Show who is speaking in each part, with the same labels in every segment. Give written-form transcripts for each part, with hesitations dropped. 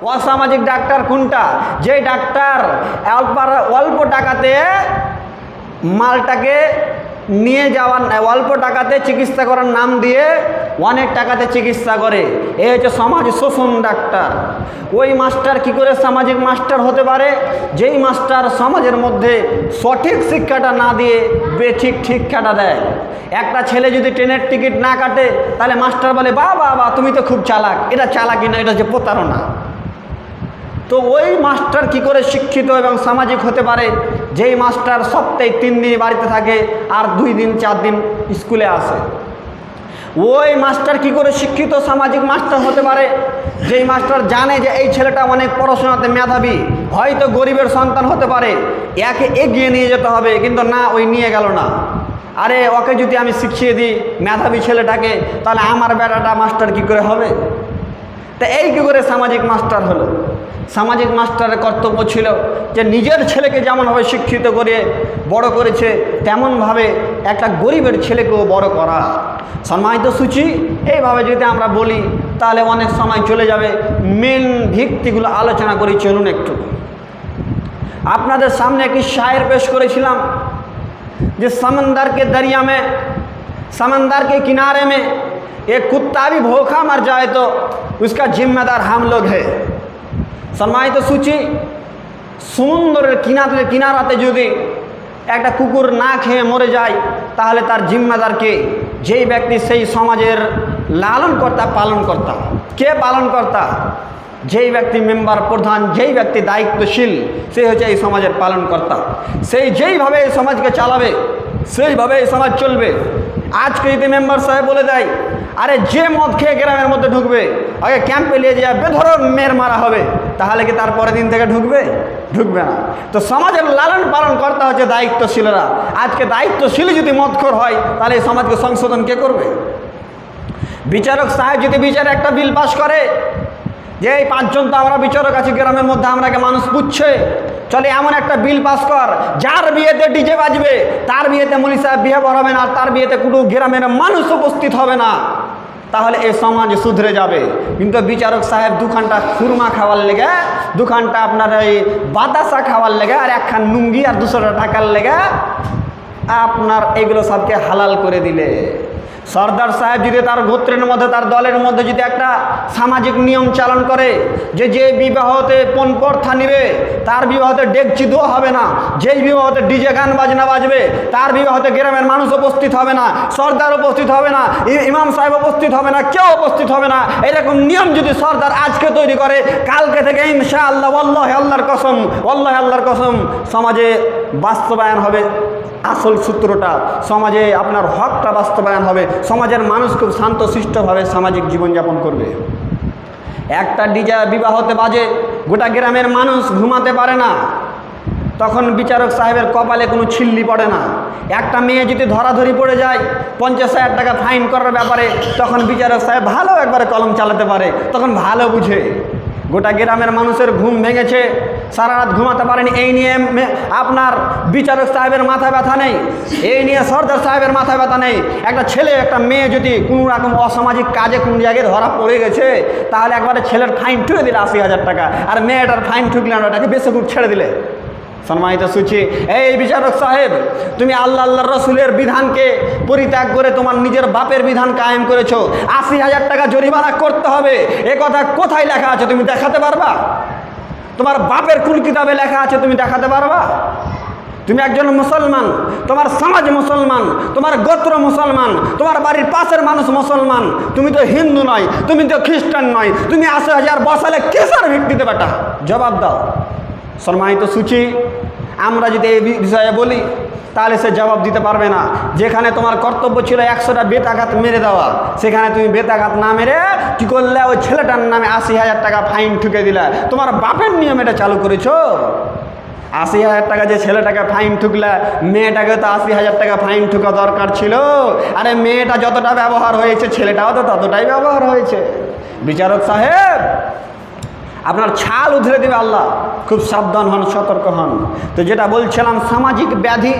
Speaker 1: অসামাজিক ডাক্তার কোনটা? যে ডাক্তার অল্প টাকাতে মালটাকে নিয়ে যাওয়ার, অল্প টাকাতে চিকিৎসা করার নাম দিয়ে অনেক টাকাতে চিকিৎসা করে, এই হচ্ছে সমাজ শোষণ ডাক্তার। ওই মাস্টার কি করে সামাজিক মাস্টার হতে পারে? যেই মাস্টার সমাজের মধ্যে সঠিক শিক্ষাটা না দিয়ে বেঠিক শিক্ষাটা দেয়। একটা ছেলে যদি ট্রেনের টিকিট না কাটে, তাহলে মাস্টার বলে বাবা তুমি তো খুব চালাক। এটা চালাকি না, এটা হচ্ছে প্রতারণা। তো ওই মাস্টার কি করে শিক্ষিত এবং সামাজিক হতে পারে? যেই মাস্টার সপ্তাহে 3 দিন বাড়িতে থাকে আর 2 দিন 4 দিন স্কুলে আসে। ওই মাস্টার কি করে শিক্ষিত সামাজিক মাস্টার হতে পারে? যেই মাস্টার জানে যে এই ছেলেটা অনেক পড়াশোনাতে মেধাবী, হয়তো গরিবের সন্তান হতে পারে, একে এগিয়ে নিয়ে যেতে হবে, কিন্তু না, ওই নিয়ে গেল না। আরে ওকে যদি আমি শিখিয়ে দিই মেধাবী ছেলেটাকে, তাহলে আমার বেটাটা মাস্টার কি করে হবে? তা এই কী করে সামাজিক মাস্টার হলো? সামাজিক মাস্টারের কর্তব্য ছিল যে নিজের ছেলেকে যেমনভাবে শিক্ষিত করে বড় করেছে, তেমনভাবে একটা গরিবের ছেলেকেও বড় করা। সম্মানিত সূচি, এইভাবে যদি আমরা বলি তাহলে অনেক সময় চলে যাবে। মেন ভিত্তিগুলো আলোচনা করি, চলুন একটু। আপনাদের সামনে একটি শায়ের পেশ করেছিলাম যে समंदर के दरिया में, समंदर के किनारे में एक कुत्ता भी भूखा मर जाए तो उसका जिम्मेदार हम लोग है। সম্মানিত সূচি, সমুদ্রের কিনারাতে যদি একটা কুকুর না খেয়ে মরে যায়, তাহলে তার জিম্মেদার কে? যেই ব্যক্তি সেই সমাজের লালনকর্তা পালনকর্তা। কে পালনকর্তা? যেই ব্যক্তি মেম্বার, প্রধান, যেই ব্যক্তি দায়িত্বশীল, সে হচ্ছে এই সমাজের পালনকর্তা। সেই যেইভাবে এই সমাজকে চালাবে, সেইভাবে এই সমাজ চলবে। আজকে যদি মেম্বার সাহেব বলে দেয় আরে যে মদ খেয়ে গ্রামের মধ্যে ঢুকবে আগে ক্যাম্পে নিয়ে যায় বেধড়ক মের মারা হবে, তাহলে কি তার পরের দিন থেকে ঢুকবে? ঢুকবে না। তো সমাজের লালন পালন করতে হচ্ছে দায়িত্বশীলরা। আজকে দায়িত্বশীল যদি মদখোর হয়, তাহলে এই সমাজকে সংশোধন কে করবে? বিচারক সাহেব যদি বিচারে একটা বিল পাস করে যে এই 5 জন তো আমরা বিচারক আছি গ্রামের মধ্যে, আমরাকে মানুষ পুচ্ছে, চলে এমন একটা বিল পাস কর যার বিয়েতে ডিজে বাজবে, তার বিয়েতে মৌলী সাহেব বিয়ে পড়াবে না, আর তার বিয়েতে কোনো গ্রামের মানুষ উপস্থিত হবে না, তাহলে এই সমাজ শুধরে যাবে। কিন্তু বিচারক সাহেব 2 ঘন্টা খুরমা খাওয়ার লেগে, 2 ঘন্টা আপনার এই বাতাসা খাওয়ার লেগে, আর 1 খান নুঙ্গি আর 200 টাকার লেগে আপনার এগুলো সবকে হালাল করে দিলে। সর্দার সাহেব যদি তার গোত্রের মধ্যে, তার দলের মধ্যে যদি একটা সামাজিক নিয়ম চালন করে যে যে বিবাহতে পণ প্রথা নিবে তার বিবাহতে ডেকচি ধোয়া হবে না, যেই বিবাহতে ডিজে গান বাজনা বাজবে তার বিবাহতে গ্রামের মানুষ উপস্থিত হবে না, সর্দার উপস্থিত হবে না, ইমাম সাহেব উপস্থিত হবে না, কেউ উপস্থিত হবে না, এরকম নিয়ম যদি সর্দার আজকে তৈরি করে, কালকে থেকে ইনশাআল্লাহ ওয়াল্লাহি আল্লাহর কসম, ওয়াল্লাহি আল্লাহর কসম, সমাজে বাস্তবায়ন হবে। আসল সূত্রটা, সমাজে আপনার হকটা বাস্তবায়ন হবে। সমাজের মানুষ খুব শান্তশিষ্টভাবে সামাজিক জীবনযাপন করবে। একটা ডিজে বিবাহতে বাজে, গোটা গ্রামের মানুষ ঘুমাতে পারে না, তখন বিচারক সাহেবের কপালে কোনো ছিল্লি পড়ে না। একটা মেয়ে যদি ধরাধরি পড়ে যায় 50,000 টাকা ফাইন করার ব্যাপারে, তখন বিচারক সাহেব ভালো একবারে কলম চালাতে পারে, তখন ভালো বুঝে। গোটা গ্রামের মানুষের ঘুম ভেঙেছে, সারা রাত ঘুমাতে পারেনি, এই নিয়ে আপনার বিচারক সাহেবের মাথায় ব্যথা নেই, এই নিয়ে সর্দার সাহেবের মাথায় ব্যথা নেই। একটা ছেলে একটা মেয়ে যদি কোনো রকম অসামাজিক কাজে কোন জায়গায় ধরা পড়ে গেছে, তাহলে একবারে ছেলের ফাইন ঠুকে দিলে 80,000 টাকা, আর মেয়েটার ফাইন ঠুকলে ওটাকে বেশি ছেড়ে দিলে। সম্মানিত সূচি, এই বিচারক সাহেব, তুমি আল্লাহর রসুলের বিধানকে পরিত্যাগ করে তোমার নিজের বাপের বিধান কায়েম করেছো, 80,000 টাকা জরিমানা করতে হবে। এ কথা কোথায় লেখা আছে তুমি দেখাতে পারবা? তোমার বাপের কোন কিতাবে লেখা আছে তুমি দেখাতে পারবা? তুমি একজন মুসলমান, তোমার সমাজ মুসলমান, তোমার গোত্র মুসলমান, তোমার বাড়ির পাশের মানুষ মুসলমান, তুমি তো হিন্দু নয়, তুমি তো খ্রিস্টান নয়, তুমি 80,000 বসালে কিসের ভিত্তিতে বেটা? জবাব দাও। সম্মানিত সূচি, আমরা যদি এই বিষয়ে বলি তাহলে সে জবাব দিতে পারবে না। যেখানে তোমার কর্তব্য ছিল 100টা বেতাঘাত মেরে দেওয়া, সেখানে তুমি বেতাঘাত না মেরে কী করলে? ওই ছেলেটার নামে 80,000 টাকা ফাইন ঠুকে দিলে। তোমার বাপের নিয়ম এটা চালু করেছো। 80,000 টাকা যে ছেলেটাকে ফাইন ঠুকলে, মেয়েটাকে তো 80,000 টাকা ফাইন ঠুকা দরকার ছিল। আরে মেয়েটা যতটা ব্যবহার হয়েছে, ছেলেটাও তো ততটাই ব্যবহার হয়েছে। বিচারক সাহেব, আপনার ছাল উধরে দেবে আল্লাহ, খুব সাবধান হন, সতর্ক হন। তো যেটা বলছিলাম, সামাজিক ব্যাধি,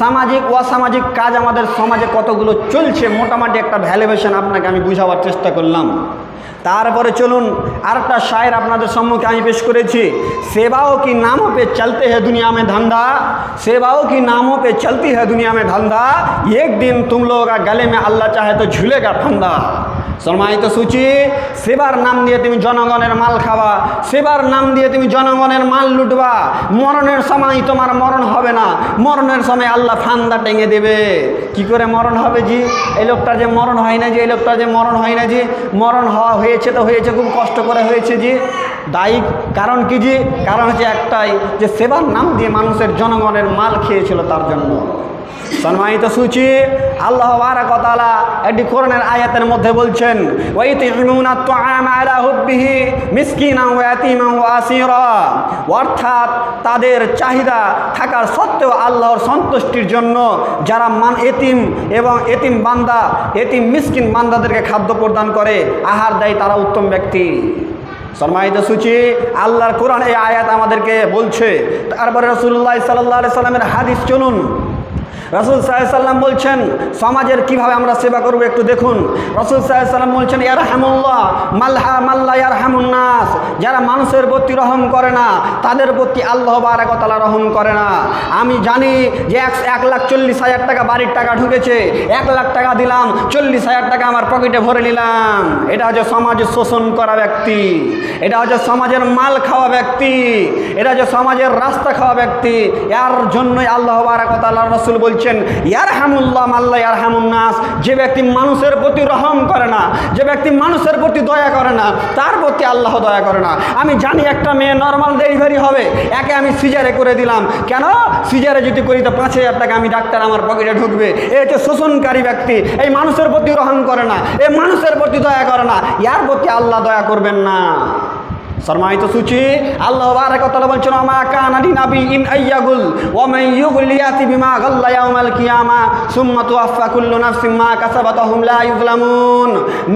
Speaker 1: সামাজিক অসামাজিক কাজ আমাদের সমাজে কতগুলো চলছে, মোটামুটি একটা ভ্যালুয়েশন আপনাকে আমি বুঝাবার চেষ্টা করলাম। তারপরে চলুন আরেকটা শায়ের আপনাদের সম্মুখে আমি পেশ করেছি, সেবাও কি নামों पे चलते हैं दुनिया में धंधा, सेवाओं की नामों पे चलती है दुनिया में धंधा, एक दिन तुम लोगों का गले में अल्लाह चाहे तो झूलेगा फंदा। সম্মানিত সূচি, সেবার নাম দিয়ে তুমি জনগণের মাল খাবা, সেবার নাম দিয়ে তুমি জনগণের মাল লুটবা, মরণের সময় তোমার মরণ হবে না, মরণের সময় আল্লাহ ফান্দা টেঙে দেবে। কি করে মরণ হবে জি? এই লোকটার যে মরণ হয় না, যে এই লোকটার যে মরণ হয় না, জি মরণ হওয়া হয়েছে তো হয়েছে, খুব কষ্ট করে হয়েছে জি। দায়ী কারণ কি জি? কারণ হচ্ছে একটাই, যে সেবার নাম দিয়ে মানুষের জনগণের মাল খেয়েছিল তার জন্য। সম্মানিত সূচি, আল্লাহ তাবারক ওয়া তাআলা একটি কোরআনের আয়াতের মধ্যে বলছেন, ওয়া ইতিমুনা তুআমা আলা হুব্বিহি মিসকিনান ওয়া ইয়াতীমান ওয়া আসীরা, অর্থাৎ তাদের চাহিদা থাকার সত্ত্বেও আল্লাহর সন্তুষ্টির জন্য যারা এতিম এবং এতিম বান্দা, এতিম মিসকিন বান্দাদেরকে খাদ্য প্রদান করে, আহার দেয়, তারা উত্তম ব্যক্তি। সম্মানিত সূচি, আল্লাহর কোরআন এই আয়াত আমাদেরকে বলছে। তারপরে রাসূলুল্লাহ সাল্লাল্লাহু আলাইহি সাল্লামের হাদিস চলুন। রাসূল সাল্লাল্লাহু আলাইহি সাল্লাম বলছেন সমাজের কিভাবে আমরা সেবা করব একটু দেখুন। রাসূল সাল্লাল্লাহু আলাইহি সাল্লাম বলছেন, ইয়ারহামুল্লাহ মাল্লা ইয়ারহামুন নাস, যারা মানুষের প্রতি রহম করে না তাদের প্রতি আল্লাহ তাবারক ওয়া তাআলা রহম করে না। আমি জানি যে 1,40,000 টাকা বাড়ির টাকা ঢুকেছে, 1 লাখ টাকা দিলাম, 40,000 টাকা আমার পকেটে ভরে নিলাম, এটা হচ্ছে সমাজের শোষণ করা ব্যক্তি, এটা হচ্ছে সমাজের মাল খাওয়া ব্যক্তি, এটা হচ্ছে সমাজের রাস্তা খাওয়া ব্যক্তি। এর জন্যই আল্লাহ তাবারক ওয়া তাআলা রাসূল বলছেন, ইয়ারহামুল্লাহ মাল্লা ইয়ারহামুন নাস, যে ব্যক্তি মানুষের প্রতি রহম করে না, যে ব্যক্তি মানুষের প্রতি দয়া করে না, তার প্রতি আল্লাহ দয়া করে না। আমি জানি একটা মেয়ে নর্মাল ডেলিভারি হবে, একে আমি সিজারে করে দিলাম, কেন? সিজারে যদি করি তো 5,000 টাকা আমি ডাক্তার আমার পকেটে ঢুকবে। এই হচ্ছে শোষণকারী ব্যক্তি, এই মানুষের প্রতি রহম করে না, এই মানুষের প্রতি দয়া করে না, ইয়ার প্রতি আল্লাহ দয়া করবেন না। সম্মানিত সূচি, আল্লাহ তাবারক ওয়া তাআলা বলছেন, ওয়া মা কানা লিনাবিয়্যিন আইয়াগুল ওয়া মান ইউগুল ইয়াতি বিমা গাল্লা ইয়াউমাল কিয়ামা সুম্মা তুওয়াফা কুল্লু নাফসিন মা কাসাবাত ওয়া হুম লা ইউযলামুন।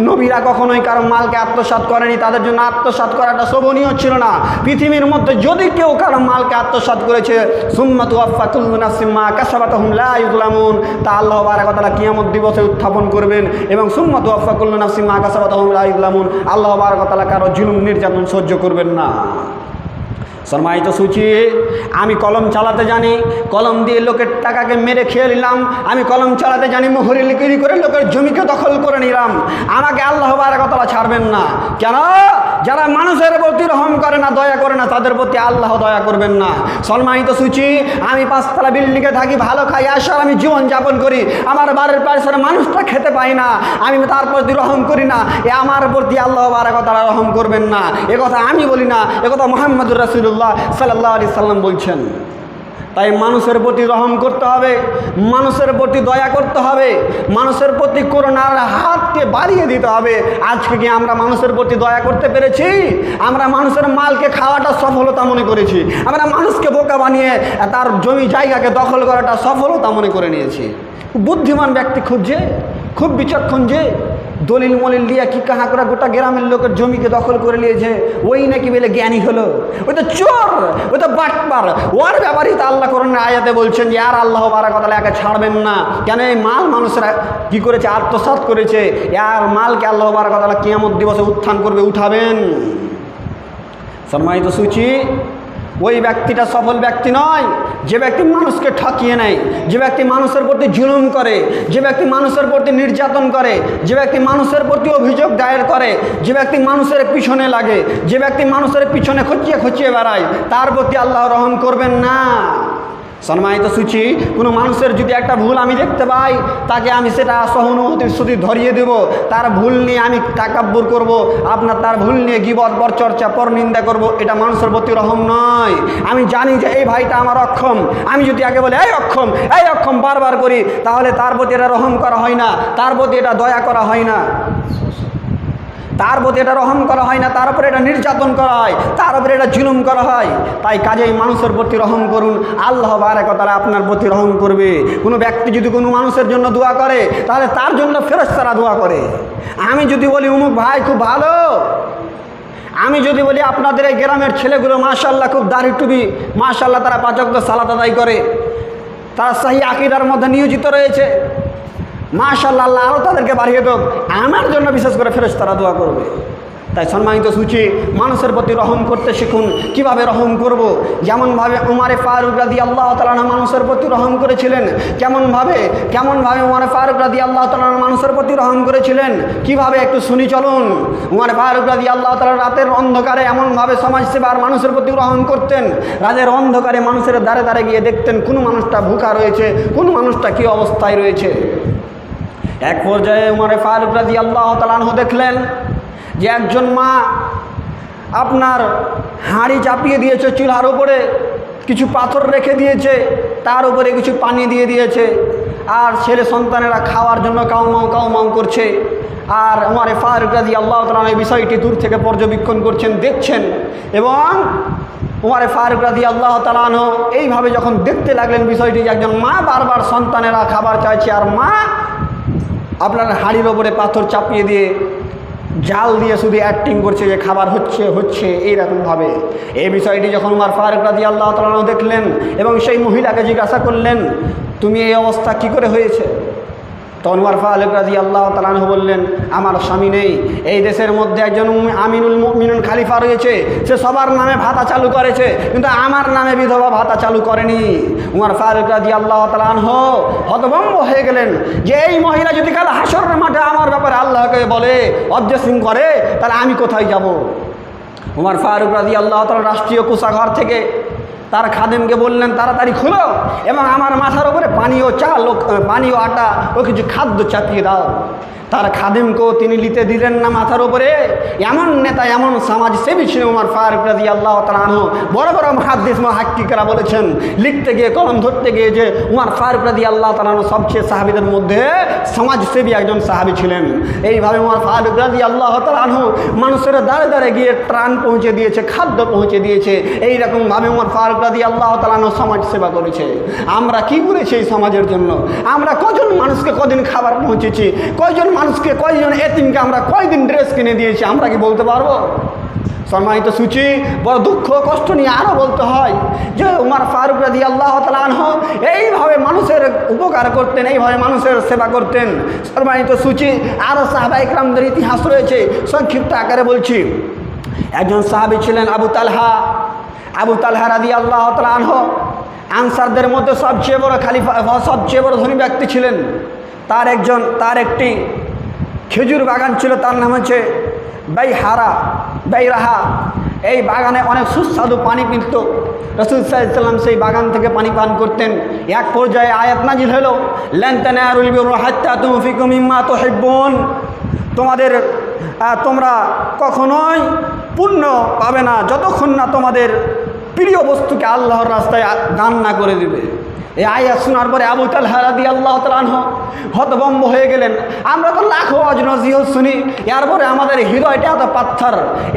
Speaker 1: নবীরা কখনোই কারো মালকে আত্মসাৎ করেনি, তাদের জন্য আত্মসাৎ করাটা শোভনীয় ছিল না। পৃথিবীর মধ্যে যদি কেউ কারো মালকে আত্মসাৎ করেছে, সুম্মা তুওয়াফা কুল্লু নাফসিন মা কাসাবাত ওয়া হুম লা ইউযলামুন, তা আল্লাহ তাবারক ওয়া তাআলা কিয়ামত দিবসে উত্থাপন করবেন। এবং সুম্মা তুওয়াফা কুল্লু নাফসিন মা কাসাবাত ওয়া হুম লা ইউযলামুন, আল্লাহ তাবারক ওয়া তাআলা কারো জুলুম নির্যাতন সহ্য করবেন না। সম্মানিত সূচি, আমি কলম চালাতে জানি, কলম দিয়ে লোকের টাকাকে মেরে খেয়ে নিলাম, আমি কলম চালাতে জানি, মোহরি লিকিরি করে লোকের জমিকে দখল করে নিলাম, আমাকে আল্লাহ তাবারক ওয়া তাআলা ছাড়বেন না। কেন? যারা মানুষের প্রতি রহম করে না, দয়া করে না, তাদের প্রতি আল্লাহ দয়া করবেন না। সম্মানিত সূচি, আমি 5তলা বিল্ডিংয়ে থাকি, ভালো খাই, আসার আমি জীবন যাপন করি, আমার বাড়ির পাশের মানুষটা খেতে পাই না, আমি তার প্রতি রহম করি না, এ আমার প্রতি আল্লাহ তাবারক ওয়া তাআলা রহম করবেন না। এ কথা আমি বলি না, এ কথা মুহাম্মদুর রাসূলুল্লাহ সাল্লাল্লাহু আলাইহি সাল্লাম বলছেন। তাই মানুষের প্রতি রহম করতে হবে, মানুষের প্রতি দয়া করতে হবে, মানুষের প্রতি করুণার হাতকে বাড়িয়ে দিতে হবে। আজকে কি আমরা মানুষের প্রতি দয়া করতে পেরেছি? আমরা মানুষের মালকে খাওয়াটা সফলতা মনে করেছি, আমরা মানুষকে বোকা বানিয়ে তার জমি জায়গাকে দখল করাটা সফলতা মনে করে নিয়েছি। বুদ্ধিমান ব্যক্তি খুঁজছে, খুব বিচক্ষণ, যে দলিল মলিল দিয়ে কি কাহা করে গোটা গ্রামের লোকের জমিকে দখল করে নিয়েছে, ওই নাকি বলে জ্ঞানী হলো। ওই তো চোর, ওই তো বাটপার, ওর ব্যাপারই তো আল্লাহ কোরআনের আয়াতে বলছেন যে আর আল্লাহ তাবারক ওয়া তাআলা একে ছাড়বেন না। কেন? এই মাল মানুষরা কি করেছে? আত্মসাৎ করেছে। আর মালকে আল্লাহ তাবারক ওয়া তাআলা কিয়ামত দিবসে উত্থান করবে, উঠাবেন। সম্মানিত সূচি, ওই ব্যক্তিটা সফল ব্যক্তি নয় যে ব্যক্তি মানুষকে ঠকিয়ে নেয়, যে ব্যক্তি মানুষের প্রতি জুলুম করে, যে ব্যক্তি মানুষের প্রতি নির্যাতন করে, যে ব্যক্তি মানুষের প্রতি অভিযোগ দায়ের করে, যে ব্যক্তি মানুষের পিছনে লাগে, যে ব্যক্তি মানুষের পিছনে খচিয়ে খচিয়ে বেড়ায়, তার প্রতি আল্লাহ রহম করবেন না। সম্মানিত সূচি, কোনো মানুষের যদি একটা ভুল আমি দেখতে পাই, তাকে আমি সেটা সহানুভূতির সাথে ধরিয়ে দেব, তার ভুল নিয়ে আমি তাকাব্বুর করব, আপনার তার ভুল নিয়ে গীবত, পরচর্চা, পরনিন্দা করব, এটা মানুষের প্রতি রহম নয়। আমি জানি যে এই ভাইটা আমার অক্ষম, আমি যদি আগে বলে এই অক্ষম বারবার করি, তাহলে তার প্রতি এটা রহম করা হয় না, তার প্রতি এটা দয়া করা হয় না, তার প্রতি এটা রহম করা হয় না, তার উপরে এটা নির্যাতন করা হয়, তার উপরে এটা জুলুম করা হয়। তাই কাজেই মানুষের প্রতি রহম করুন, আল্লাহ তাবারক ওয়া তাআলা আপনার প্রতি রহম করবে। কোনো ব্যক্তি যদি কোনো মানুষের জন্য দোয়া করে, তাহলে তার জন্য ফেরেশতারা দোয়া করে। আমি যদি বলি অমুক ভাই খুব ভালো, আমি যদি বলি আপনাদের এই গ্রামের ছেলেগুলো মাশাআল্লাহ খুব দাড়ি টুপি, মাশাআল্লাহ তারা 5 ওয়াক্ত সালাত আদায় করে, তারা সহি আকীদার মধ্যে নিয়োজিত রয়েছে। মাশাআল্লাহ, আল্লাহ আরও তাদেরকে বাড়িয়ে দেব। আমার জন্য বিশেষ করে ফেরেশতারা দোয়া করবে। তাই সম্মানিত সূচি, মানুষের প্রতি রহম করতে শিখুন। কিভাবে রহম করব? যেমনভাবে উমারে ফারুক রাদিয়াল্লাহু তাআলা মানুষের প্রতি রহম করেছিলেন, কেমনভাবে উমারে ফারুক রাদিয়াল্লাহু তাআলা মানুষের প্রতি রহম করেছিলেন, কিভাবে একটু শুনি চলুন। উমারে ফারুক রাদিয়াল্লাহু তাআলা রাতের অন্ধকারে এমনভাবে সমাজসেবা আর মানুষের প্রতি রহম করতেন। রাতের অন্ধকারে মানুষের দ্বারে দ্বারে গিয়ে দেখতেন কোন মানুষটা ভুখা রয়েছে, কোন মানুষটা কী অবস্থায় রয়েছে। এক পর্যায়ে উমারে ফারুক রাদিয়াল্লাহু তাআলা দেখলেন যে একজন মা আপনার হাঁড়ি চাপিয়ে দিয়েছে চুলার উপরে, কিছু পাথর রেখে দিয়েছে, তার উপরে কিছু পানি দিয়ে দিয়েছে, আর ছেলে সন্তানেরা খাওয়ার জন্য কাউমাউ করছে। আর উমারে ফারুক রাদিয়াল্লাহু তাআলা এই বিষয়টি দূর থেকে পর্যবেক্ষণ করছেন, দেখছেন। এবং উমারে ফারুক রাদিয়াল্লাহু তাআলা এইভাবে যখন দেখতে লাগলেন বিষয়টি, যে একজন মা বারবার সন্তানেরা খাবার চাইছে, আর মা আপনার হাঁড়ির ওপরে পাথর চাপিয়ে দিয়ে জাল দিয়ে শুধু অ্যাক্টিং করছে যে খাবার হচ্ছে এইরকমভাবে। এই বিষয়টি যখন উমর ফারুক রাদিয়াল্লাহু তাআলা দেখলেন এবং সেই মহিলাকে জিজ্ঞাসা করলেন, তুমি এই অবস্থা কি করে হয়েছে? তখন উমর ফারুক রাদিয়াল্লাহু তাআলা বললেন, আমার স্বামী নেই। এই দেশের মধ্যে একজন আমিনুল মুমিনুন খলিফা রয়েছে, সে সবার নামে ভাতা চালু করেছে, কিন্তু আমার নামে বিধবা ভাতা চালু করেনি। উমর ফারুক রাদিয়াল্লাহু তাআলা হতভম্ব হয়ে গেলেন যে এই মহিলা যদি কাল হাসরের মাঠে আমার ব্যাপারে আল্লাহকে বলে, অবজেকশন করে, তাহলে আমি কোথায় যাব? উমর ফারুক রাদিয়াল্লাহু তাআলা রাষ্ট্রীয় কোষাগার থেকে তার খাদেমকে বললেন, তাড়াতাড়ি খুলো এবং আমার মাথার উপরে পানীয় চাল, পানীয় আটা ও কিছু খাদ্য চাপিয়ে দাও। তার খাদেমকেও তিনি নিতে দিলেন না মাথার উপরে। এমন নেতা, এমন সমাজসেবী ছিল উমর ফারুক রাদিয়াল্লাহু তাআলা। বড় বড় মুহাদ্দিস মুহাক্কিকরা বলেছেন, লিখতে গিয়ে, কলম ধরতে গিয়ে, যে উমর ফারুক রাদিয়াল্লাহু তাআলা সবচেয়ে সাহাবীদের মধ্যে সমাজসেবী একজন সাহাবী ছিলেন। এইভাবে উমর ফারুক রাদিয়াল্লাহু তাআলা মানুষের দ্বারে দ্বারে গিয়ে ত্রাণ পৌঁছে দিয়েছে, খাদ্য পৌঁছে দিয়েছে। এইরকমভাবে উমর ফারুক রাদিয়াল্লাহু তাআলা সমাজ সেবা করেছে। আমরা কি করেছি এই সমাজের জন্য? আমরা কজন মানুষকে কদিন খাবার পৌঁছেছি? কয়জন মানুষকে, কয়জন এতিমকে আমরা কয়দিন ড্রেস কিনে দিয়েছি? আমরা কি বলতে পারবো? সম্মানিত সূচি, বড় দুঃখ কষ্ট নিয়ে আরও বলতে হয় যে উমর ফারুক রাদিয়াল্লাহু তাআলা এইভাবে মানুষের উপকার করতেন, এইভাবে মানুষের সেবা করতেন। সম্মানিত সূচি, আরও সাহাবায়ে কেরামদের ইতিহাস রয়েছে, সংক্ষিপ্ত আকারে বলছি। একজন সাহাবী ছিলেন আবু তালহা রাদিয়াল্লাহু তাআলা আনসারদের মধ্যে সবচেয়ে বড় খলিফা, সবচেয়ে বড় ধনী ব্যক্তি ছিলেন। তার একটি খেজুর বাগান ছিল, তার নাম হচ্ছে বাইরাহা। এই বাগানে অনেক সুস্বাদু পানি মিলত। রাসূল সাল্লাল্লাহু আলাইহি ওয়াসাল্লাম সেই বাগান থেকে পানি পান করতেন। এক পর্যায়ে আয়াত নাজিল হলো, লান তানালুল বিররা হাত্তা তুনফিকু মিম্মা তুহিব্বুন। তোমরা কখনোই পুণ্য পাবে না যতক্ষণ না তোমাদের প্রিয় বস্তুকে আল্লাহর রাস্তায় দান না করে দিবে। এই আয়াত শোনার পরে আবু তালহা রাদিয়াল্লাহু তাআলা হতভম্ব হয়ে গেলেন। আমরা তো লাখো নসিহত শুনি, এরপরে আমাদের হৃদয়টা এত পাথর,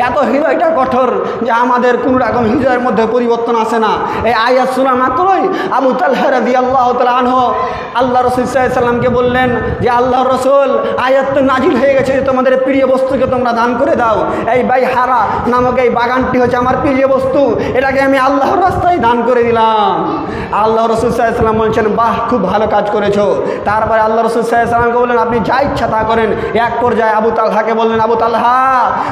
Speaker 1: এত হৃদয়টা কঠোর যে আমাদের কোনো রকম হৃদয়ের মধ্যে পরিবর্তন আসে না। এই আয়াত শোনা মাত্রই আবু তালহা রাদিয়াল্লাহু তাআলা আল্লাহ রাসূল সাল্লাল্লাহু আলাইহি ওয়াসাল্লামকে বললেন যে আল্লাহর রাসূল, আয়াত তো নাজিল হয়ে গেছে যে তোমাদের প্রিয় বস্তুকে তোমরা দান করে দাও। এই বাইহারা নামক এই বাগানটি হচ্ছে আমার প্রিয় বস্তু, এটাকে আমি আল্লাহর রাস্তায় দান করে দিলাম। আল্লাহ রাসূল সাল্লাল্লাহু আলাইহি ওয়াসাল্লাম বলছেন, বাহ, খুব ভালো কাজ করেছো। তারপরে আল্লাহ রাসূল সাল্লাল্লাহু আলাইহি ওয়াসাল্লামকে বললেন, আপনি যা ইচ্ছা তা করেন। এক পর্যায়ে আবু তালহাকে বললেন, আবু তালহা,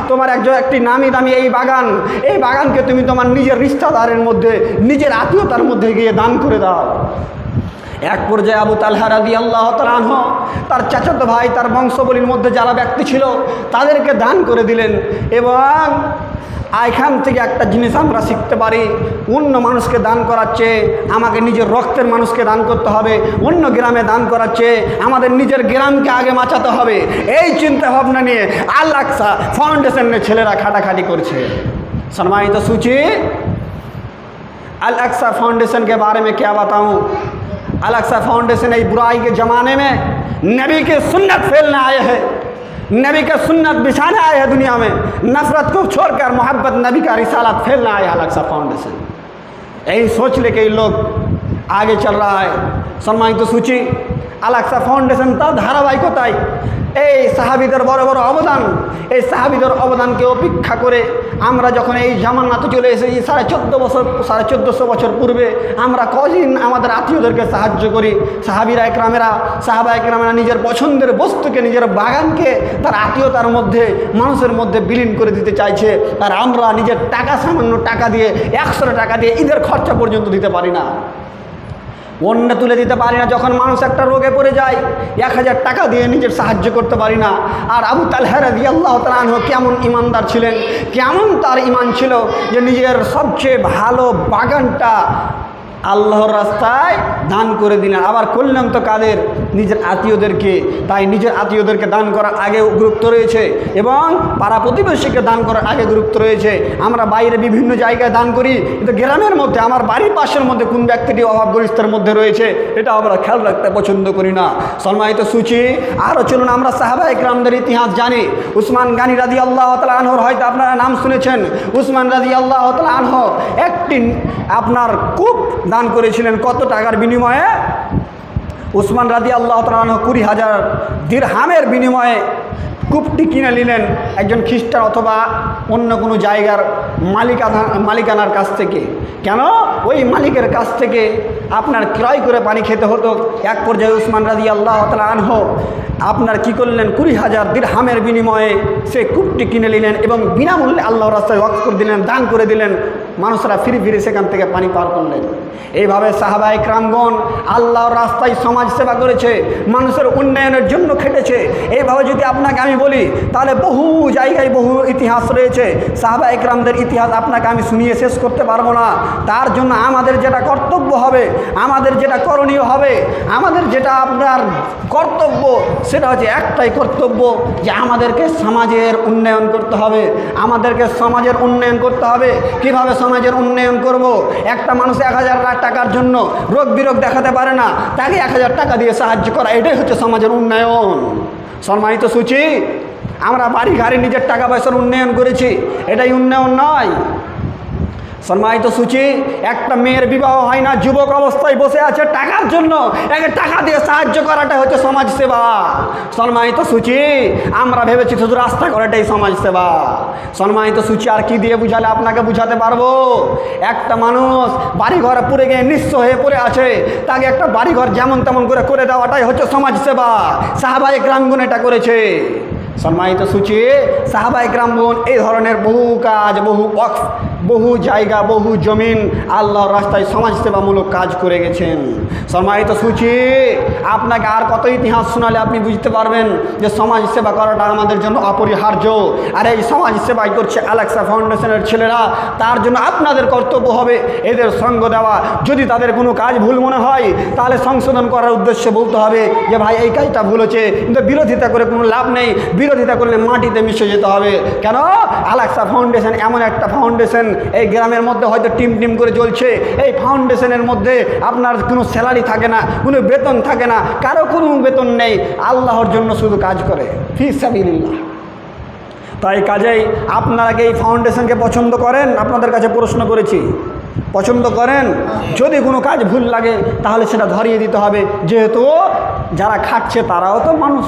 Speaker 1: তোমার একটি নামি দামি এই বাগানকে তুমি তোমার নিজের রিশতাদারের মধ্যে, নিজের আত্মীয়তার মধ্যে গিয়ে দান করে দাও। এক পর্যায়ে আবু তালহা রাদিয়াল্লাহু তাআলা তার চাচাতো ভাই, তার বংশবলীর মধ্যে যারা ব্যক্তি ছিল তাদেরকে দান করে দিলেন। এবং এখান থেকে একটা জিনিস আমরা শিখতে পারি, অন্য মানুষকে দান করার চেয়ে আমাকে নিজের রক্তের মানুষকে দান করতে হবে, অন্য গ্রামে দান করার চেয়ে আমাদের নিজের গ্রামকে আগে বাঁচাতে হবে। এই চিন্তা ভাবনা নিয়ে আল আকসা फाउंडेशन ছেলেরা খাটাখাটি করছে। सम्मानित सूची, अल अक्सा फाउंडेशन के बारे में क्या बताऊं? अल अक्सा फाउंडेशन इस बुराई के ज़माने में नबी के सुन्नत फैलने आए हैं, नबी का सुन्नत बिछाने आए हैं दुनिया में, नफरत को छोड़कर मोहब्बत नबी का रिसालत फैलने आए अल अक्सा फाउंडेशन। यही सोच लेके ये लोग आगे चल रहा है। सम्मानित सूची, अल अक्सा फाउंडेशन তার ধারাবাহিকতায় এই সাহাবীদের বড় বড় অবদান, এই সাহাবীদের অবদানকে উপেক্ষা করে আমরা যখন এই জামানাতে চলে এসেছি 1450 বছর পূর্বে, আমরা কদিন আমাদের আত্মীয়দেরকে সাহায্য করি। সাহাবা একরামেরা নিজের পছন্দের বস্তুকে, নিজের বাগানকে তার আত্মীয়তার মধ্যে, মানুষের মধ্যে বিলীন করে দিতে চাইছে। আর আমরা নিজের টাকা, সামান্য টাকা দিয়ে, 100 টাকা দিয়ে ঈদের খরচা পর্যন্ত দিতে পারি না, অন্য তুলে দিতে পারি না। যখন মানুষ একটা রোগে পড়ে যায় 1000 টাকা দিয়ে নিজের সাহায্য করতে পারি না। আর আবু তালহা রাদিয়াল্লাহু তাআলা আনহু কেমন ইমানদার ছিলেন, কেমন তার ইমান ছিল যে নিজের সবচেয়ে ভালো বাগানটা আল্লাহর রাস্তায় দান করে দিলেন। আবার করলেন তো কাদের? নিজের আত্মীয়দেরকে। তাই নিজের আত্মীয়দেরকে দান করার আগে গুরুত্ব রয়েছে এবং পাড়া প্রতিবেশীকে দান করার আগে গুরুত্ব রয়েছে। আমরা বাইরে বিভিন্ন জায়গায় দান করি, কিন্তু গ্রামের মধ্যে, আমার বাড়ির পাশের মধ্যে কোন ব্যক্তিটি অভাবগ্রস্তের মধ্যে রয়েছে এটা আমরা খেয়াল রাখতে পছন্দ করি না। সম্মানিত সূচি, আরও চলুন আমরা সাহাবা একরামদের ইতিহাস জানি। উসমান গনি রাদিয়াল্লাহু তাআলা আনহুর হয়তো আপনারা নাম শুনেছেন। উসমান রাদিয়াল্লাহু তাআলা আনহু একটি আপনার কূপ দান করেছিলেন। কত টাকার বিনিময়ে? উসমান রাদিয়াল্লাহু তাআলা আনহু 20,000 দিরহামের বিনিময়ে কূপটি কিনে নিলেন একজন খ্রিস্টান অথবা অন্য কোনো জায়গার মালিকানার কাছ থেকে। কেন? ওই মালিকের কাছ থেকে আপনার ক্রয় করে পানি খেতে হতো। এক পর্যায়ে উসমান রাদিয়াল্লাহু তাআলা আনহু আপনার কি করলেন? 20,000 দিরহামের বিনিময়ে সে কূপটি কিনে নিলেন এবং বিনামূল্যে আল্লাহর রাস্তায় ওয়াকফ করে দিলেন, দান করে দিলেন। মানুষরা ফিরে ফিরে সেখান থেকে পানি পার করলেন। এইভাবে সাহাবা একরামগণ আল্লাহর রাস্তায় সমাজ সেবা করেছে, মানুষের উন্নয়নের জন্য খেটেছে। এইভাবে যদি আপনাকে আমি বলি তাহলে বহু জায়গায় বহু ইতিহাস রয়েছে। সাহাবা একরামদের ইতিহাস আপনাকে আমি শুনিয়ে শেষ করতে পারবো না। তার জন্য আমাদের যেটা কর্তব্য হবে, আমাদের যেটা করণীয় হবে, আমাদের যেটা আপনার কর্তব্য, সেটা হচ্ছে একটাই কর্তব্য যে আমাদেরকে সমাজের উন্নয়ন করতে হবে। আমাদেরকে সমাজের উন্নয়ন করতে হবে। কিভাবে সমাজের উন্নয়ন করব? একটা মানুষ 1000 টাকার জন্য রোগ বিরোগ দেখাতে পারে না, তাকে 1000 টাকা দিয়ে সাহায্য করা, এটাই হচ্ছে সমাজের উন্নয়ন। সম্মানিত সূচি, আমরা বাড়ি ঘরে নিজের টাকা পয়সার উন্নয়ন করেছি, এটাই উন্নয়ন নয়। সম্মানিত সূচি, একটা মেয়ের বিবাহ হয় না, যুবক অবস্থায় বসে আছে টাকার জন্য, একে টাকা দিয়ে সাহায্য করাটা হচ্ছে সমাজ সেবা। সম্মানিত সূচি, আমরা ভেবেছি শুধু রাস্তা করাটাই সমাজ সেবা। সম্মানিত সূচি, আর কি দিয়ে বুঝালে আপনাকে বুঝাতে পারবো? একটা মানুষ বাড়িঘর পুড়ে গিয়ে নিঃস্ব হয়ে পড়ে আছে, তাকে একটা বাড়িঘর যেমন তেমন করে দেওয়াটাই হচ্ছে সমাজ সেবা। সাহাবা একরামগণ এটা করেছে। সম্মানিত সূচি, সাহাবা একরামগণ এই ধরনের বহু কাজ, বহু ওয়াকফ, বহু জায়গা, বহু জমিন আল্লাহর রাস্তায় সমাজসেবামূলক কাজ করে গেছেন। সম্মানিত সূচি, আপনাকে আর কত ইতিহাস শোনালে আপনি বুঝতে পারবেন যে সমাজ সেবা করাটা আমাদের জন্য অপরিহার্য। আর এই সমাজ সেবাই করছে আল-আকসা ফাউন্ডেশনের ছেলেরা। তার জন্য আপনাদের কর্তব্য হবে এদের সঙ্গ দেওয়া। যদি তাদের কোনো কাজ ভুল মনে হয় তাহলে সংশোধন করার উদ্দেশ্যে বলতে হবে যে ভাই এই কাজটা ভুল হচ্ছে, কিন্তু বিরোধিতা করে কোনো লাভ নেই। বিরোধিতা করলে মাটিতে মিশে যেতে হবে। কেন? আল-আকসা ফাউন্ডেশন এমন একটা ফাউন্ডেশন, এই গ্রামের মধ্যে হয়তো টিম টিম করে চলছে। এই ফাউন্ডেশনের মধ্যে আপনার কোনো স্যালারি থাকে না, কোনো বেতন থাকে না, কারো কোনো বেতন নেই, আল্লাহর জন্য শুধু কাজ করে, ফি সাবিলিল্লাহ। তাই কাজেই আপনারা কি এই ফাউন্ডেশনকে পছন্দ করেন? আপনাদের কাছে প্রশ্ন করেছি, পছন্দ করেন? যদি কোনো কাজ ভুল লাগে তাহলে সেটা ধরিয়ে দিতে হবে, যেহেতু যারা খাচ্ছে তারাও তো মানুষ,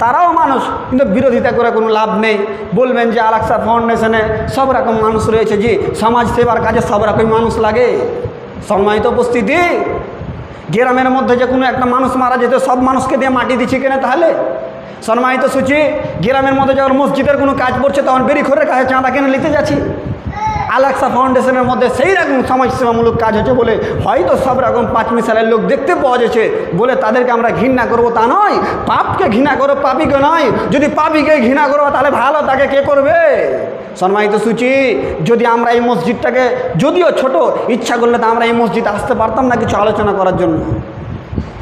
Speaker 1: তারাও মানুষ, কিন্তু বিরোধিতা করে কোনো লাভ নেই। বলবেন যে আল-আকসা ফাউন্ডেশনে সব রকম মানুষ রয়েছে, জি, সমাজ সেবার কাজে সব রকম মানুষ লাগে। সম্মানিত উপস্থিতি, গ্রামের মধ্যে যে কোনো একটা মানুষ মারা যেত, সব মানুষকে দিয়ে মাটি দিচ্ছি কেন তাহলে? সম্মানিত সূচি, গ্রামের মধ্যে যখন মসজিদের কোনো কাজ পড়ছে তখন বেরিখোরের কাছে চাঁদা কেন নিতে যাচ্ছি। আল-আকসা ফাউন্ডেশনের মধ্যে সেই রকম সমাজসেবামূলক কাজ হচ্ছে বলে হয়তো সব রকম পাঁচ মিশালের লোক দেখতে পাওয়া যাচ্ছে বলে তাদেরকে আমরা ঘৃণা করবো তা নয়। পাপকে ঘৃণা করো, পাপীকে নয়। যদি পাপীকে ঘৃণা করো তাহলে ভালো তাকে কে করবে? সম্মানিত সূচি, যদি আমরা এই মসজিদটাকে, যদিও ছোট, ইচ্ছা করলে তো আমরা এই মসজিদে আসতে পারতাম না কিছু আলোচনা করার জন্য,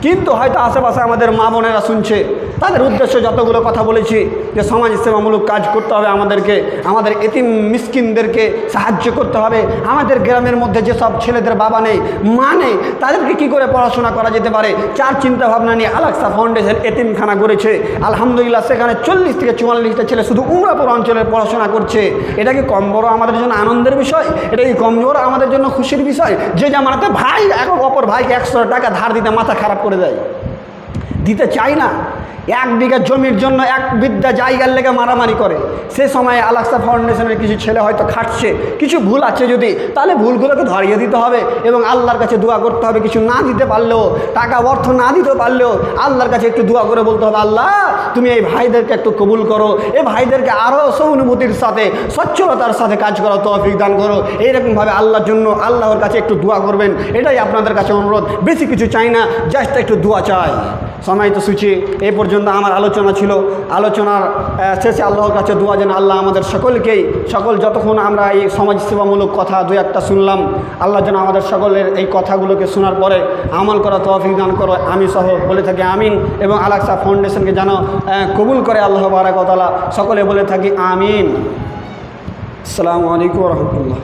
Speaker 1: কিন্তু হয়তো আশেপাশে আমাদের মা বোনেরা শুনছে, তাদের উদ্দেশ্যে যতগুলো কথা বলেছি যে সমাজ সেবামূলক কাজ করতে হবে আমাদেরকে, আমাদের এতিম মিসকিনদেরকে সাহায্য করতে হবে। আমাদের গ্রামের মধ্যে যেসব ছেলেদের বাবা নেই, মা নেই, তাদেরকে কী করে পড়াশোনা করা যেতে পারে, চার চিন্তা ভাবনা নিয়ে আল-আকসা ফাউন্ডেশন এতিমখানা গড়েছে। আলহামদুলিল্লাহ, সেখানে 40 থেকে 44টা ছেলে শুধু উমরাপুর অঞ্চলের পড়াশোনা করছে। এটা কি কম বড় আমাদের জন্য আনন্দের বিষয়? এটা কি কম বড় আমাদের জন্য খুশির বিষয়? যে জামানাতে ভাই এক অপর ভাইকে 100 টাকা ধার দিতে মাথা খারাপ করে দেয়, দিতে চাই না, 1 বিঘা জমির জন্য 1 বিঘা জায়গার লেগে মারামারি করে। সে সময় আল আকসা ফাউন্ডেশনের কিছু ছেলে হয়তো খাটছে, কিছু ভুল আছে যদি, তাহলে ভুলগুলোকে ধরিয়ে দিতে হবে এবং আল্লাহর কাছে দোয়া করতে হবে। কিছু না দিতে পারলেও, টাকা অর্থ না দিতে পারলেও আল্লাহর কাছে একটু দোয়া করে বলতে হবে, আল্লাহ তুমি এই ভাইদেরকে একটু কবুল করো, এই ভাইদেরকে আরও সহানুভূতির সাথে, সচ্ছলতার সাথে কাজ করার তৌফিক দান করো। এইরকমভাবে আল্লাহর জন্য আল্লাহর কাছে একটু দোয়া করবেন, এটাই আপনাদের কাছে অনুরোধ। বেশি কিছু চাই না, জাস্ট একটু দোয়া চাই। সময় তো সূচি এই পর্যন্ত আমার আলোচনা ছিল। আলোচনার শেষে আল্লাহর কাছে দোয়া যেন আল্লাহ আমাদের সকলকেই, যতক্ষণ আমরা এই সমাজসেবামূলক কথা 2-1টা শুনলাম, আল্লাহ যেন আমাদের সকলের এই কথাগুলোকে শোনার পরে আমল করা তৌফিক দান করো। আমি সহ বলে থাকি আমিন, এবং আল আকসা ফাউন্ডেশনকে যেন কবুল করে আল্লাহ বারাক ওয়া তাআলা। সকলে বলে থাকি আমিন। আসসালামু আলাইকুম ওয়া রাহমাতুল্লাহ।